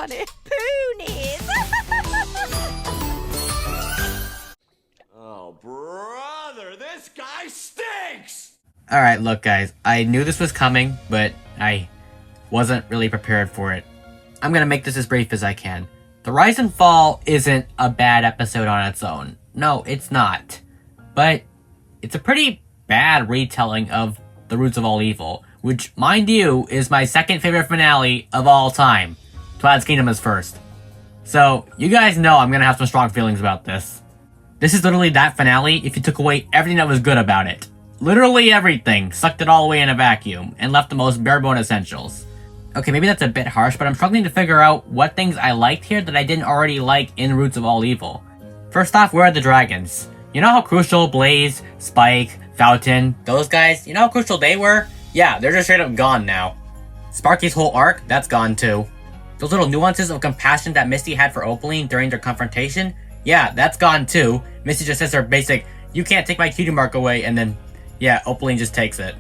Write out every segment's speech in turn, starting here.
on it. Poonies. Oh, brother, this guy stinks! Alright, look guys, I knew this was coming, but I wasn't really prepared for it. I'm gonna make this as brief as I can. The Rise and Fall isn't a bad episode on its own. No, it's not. But it's a pretty bad retelling of The Roots of All Evil, which, mind you, is my second favorite finale of all time. Twilight's Kingdom is first. So, you guys know I'm gonna have some strong feelings about this. This is literally that finale if you took away everything that was good about it. Literally everything, sucked it all away in a vacuum, and left the most bare-bone essentials. Okay, maybe that's a bit harsh, but I'm struggling to figure out what things I liked here that I didn't already like in Roots of All Evil. First off, where are the dragons? You know how crucial Blaze, Spike, Fountain, those guys, you know how crucial they were? Yeah, they're just straight up gone now. Sparky's whole arc, that's gone too. Those little nuances of compassion that Misty had for Opaline during their confrontation, yeah, that's gone too. Misty just says her basic, you can't take my cutie mark away, and then, yeah, Opaline just takes it.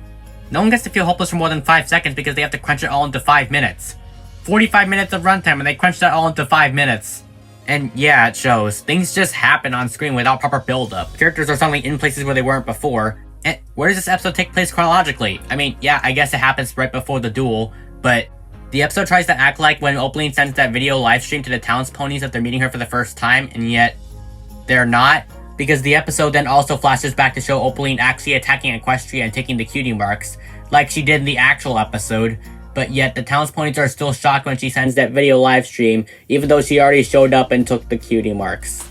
No one gets to feel hopeless for more than 5 seconds because they have to crunch it all into 5 minutes. 45 minutes of runtime and they crunch that all into 5 minutes. And yeah, it shows. Things just happen on screen without proper build-up. Characters are suddenly in places where they weren't before. And where does this episode take place chronologically? I mean, yeah, I guess it happens right before the duel, but the episode tries to act like when Opaline sends that video live stream to the townsponies that they're meeting her for the first time, and yet they're not. Because the episode then also flashes back to show Opaline actually attacking Equestria and taking the cutie marks, like she did in the actual episode, but yet the townspoints are still shocked when she sends that video live stream, even though she already showed up and took the cutie marks.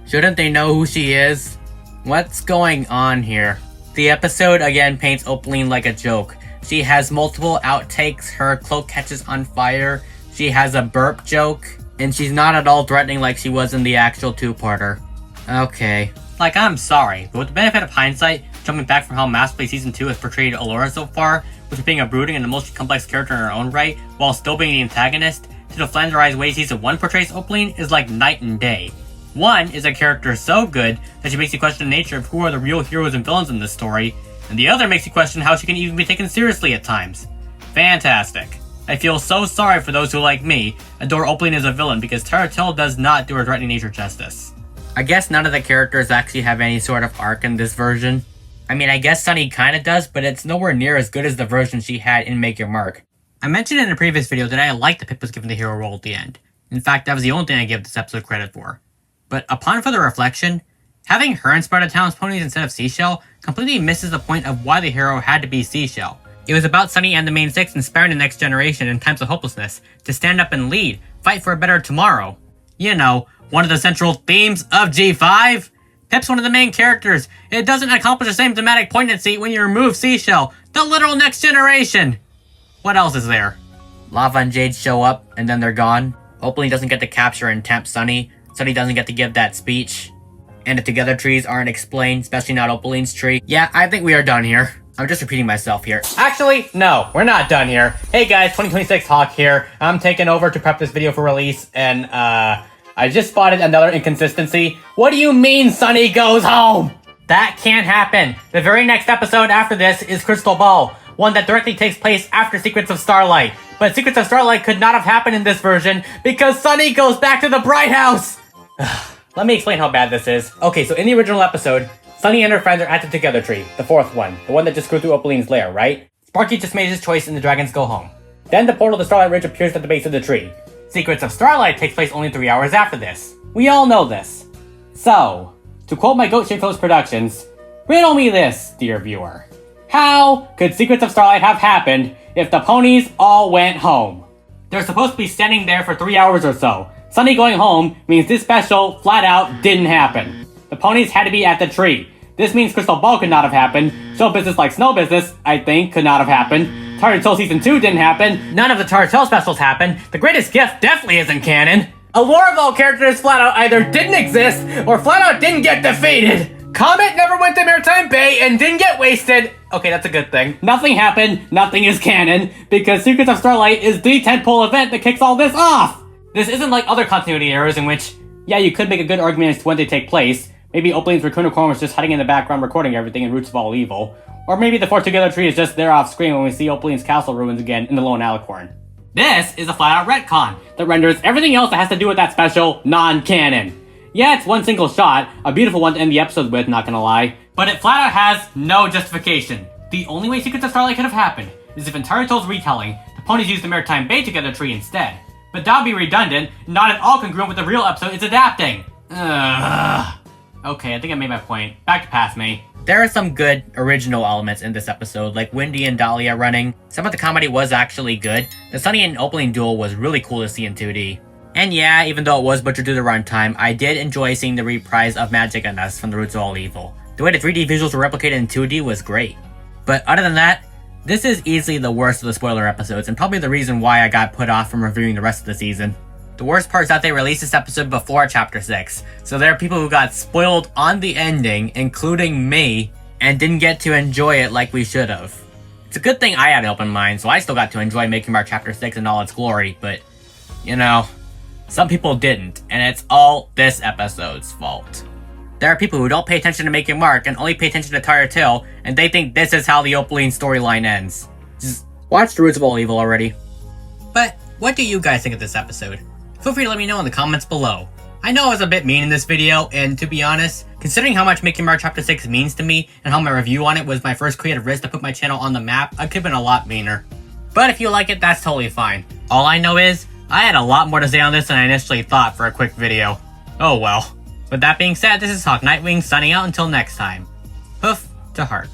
Shouldn't they know who she is? What's going on here? The episode again paints Opaline like a joke. She has multiple outtakes, her cloak catches on fire, she has a burp joke, and she's not at all threatening like she was in the actual two-parter. Okay. Like, I'm sorry, but with the benefit of hindsight, jumping back from how Masterplay Season 2 has portrayed Allura so far, with being a brooding and emotionally complex character in her own right, while still being the antagonist, to the flanderized way Season 1 portrays Opaline is like night and day. 1 is a character so good that she makes you question the nature of who are the real heroes and villains in this story, and the other makes you question how she can even be taken seriously at times. Fantastic. I feel so sorry for those who, like me, adore Opaline as a villain because Telltale does not do her threatening nature justice. I guess none of the characters actually have any sort of arc in this version. I mean, I guess Sunny kinda does, but it's nowhere near as good as the version she had in Make Your Mark. I mentioned in a previous video that I liked that Pip was given the hero role at the end. In fact, that was the only thing I give this episode credit for. But upon further reflection, having her inspire the townsponies instead of Seashell completely misses the point of why the hero had to be Seashell. It was about Sunny and the main six inspiring the next generation in times of hopelessness to stand up and lead, fight for a better tomorrow. You know, one of the central themes of G5? Pip's one of the main characters. It doesn't accomplish the same thematic poignancy when you remove Seashell, the literal next generation. What else is there? Lava and Jade show up, and then they're gone. Opaline doesn't get to capture and tempt Sunny. Sunny doesn't get to give that speech. And the Together trees aren't explained, especially not Opaline's tree. Yeah, I think we are done here. I'm just repeating myself here. Actually, no, we're not done here. Hey guys, 2026 Hawk here. I'm taking over to prep this video for release, and I just spotted another inconsistency. What do you mean Sunny goes home? That can't happen. The very next episode after this is Crystal Ball, one that directly takes place after Secrets of Starlight. But Secrets of Starlight could not have happened in this version because Sunny goes back to the Bright House. Let me explain how bad this is. Okay, so in the original episode, Sunny and her friends are at the Together tree, the fourth one, the one that just grew through Opaline's lair, right? Sparky just made his choice and the dragons go home. Then the portal to Starlight Ridge appears at the base of the tree. Secrets of Starlight takes place only 3 hours after this. We all know this. So, to quote my Goat Shaped Host Productions, riddle me this, dear viewer. How could Secrets of Starlight have happened if the ponies all went home? They're supposed to be standing there for 3 hours or so. Sunny going home means this special, flat out, didn't happen. The ponies had to be at the tree. This means Crystal Ball could not have happened. Show business like snow business, I think, could not have happened. Telltale Season 2 didn't happen. None of the Telltale specials happened. The Greatest Gift definitely isn't canon. Allura of all characters flat out either didn't exist or flat out didn't get defeated. Comet never went to Maritime Bay and didn't get wasted. Okay, that's a good thing. Nothing happened, nothing is canon, because Secrets of Starlight is the tentpole event that kicks all this off. This isn't like other continuity errors in which, yeah, you could make a good argument as to when they take place. Maybe Opaline's Raccoonicorn was just hiding in the background recording everything in Roots of All Evil. Or maybe the Fourth Together tree is just there off screen when we see Opaline's castle ruins again in the Lone Alicorn. This is a flat-out retcon that renders everything else that has to do with that special non-canon. Yeah, it's one single shot, a beautiful one to end the episode with, not gonna lie, but it flat-out has no justification. The only way Secrets of Starlight could have happened is if in Taruto's retelling, the ponies used the maritime bay to get a tree instead. But that would be redundant, not at all congruent with the real episode it's adapting. Ugh. Okay, I think I made my point. Back to Pass Me. There are some good original elements in this episode, like Wendy and Dahlia running. Some of the comedy was actually good. The Sunny and Opaline duel was really cool to see in 2D. And yeah, even though it was butchered through the runtime, I did enjoy seeing the reprise of Magic and Us from The Roots of All Evil. The way the 3D visuals were replicated in 2D was great. But other than that, this is easily the worst of the spoiler episodes, and probably the reason why I got put off from reviewing the rest of the season. The worst part is that they released this episode before Chapter 6, so there are people who got spoiled on the ending, including me, and didn't get to enjoy it like we should have. It's a good thing I had an open mind, so I still got to enjoy Making Mark Chapter 6 in all its glory, but, you know, some people didn't, and it's all this episode's fault. There are people who don't pay attention to Making Mark and only pay attention to Taruto, and they think this is how the Opaline storyline ends. Just watch The Roots of All Evil already. But what do you guys think of this episode? Feel free to let me know in the comments below. I know I was a bit mean in this video, and to be honest, considering how much Making Mark Chapter 6 means to me, and how my review on it was my first creative risk to put my channel on the map, I could have been a lot meaner. But if you like it, that's totally fine. All I know is, I had a lot more to say on this than I initially thought for a quick video. Oh well. With that being said, this is Hawk Nightwing signing out until next time. Hoof to heart.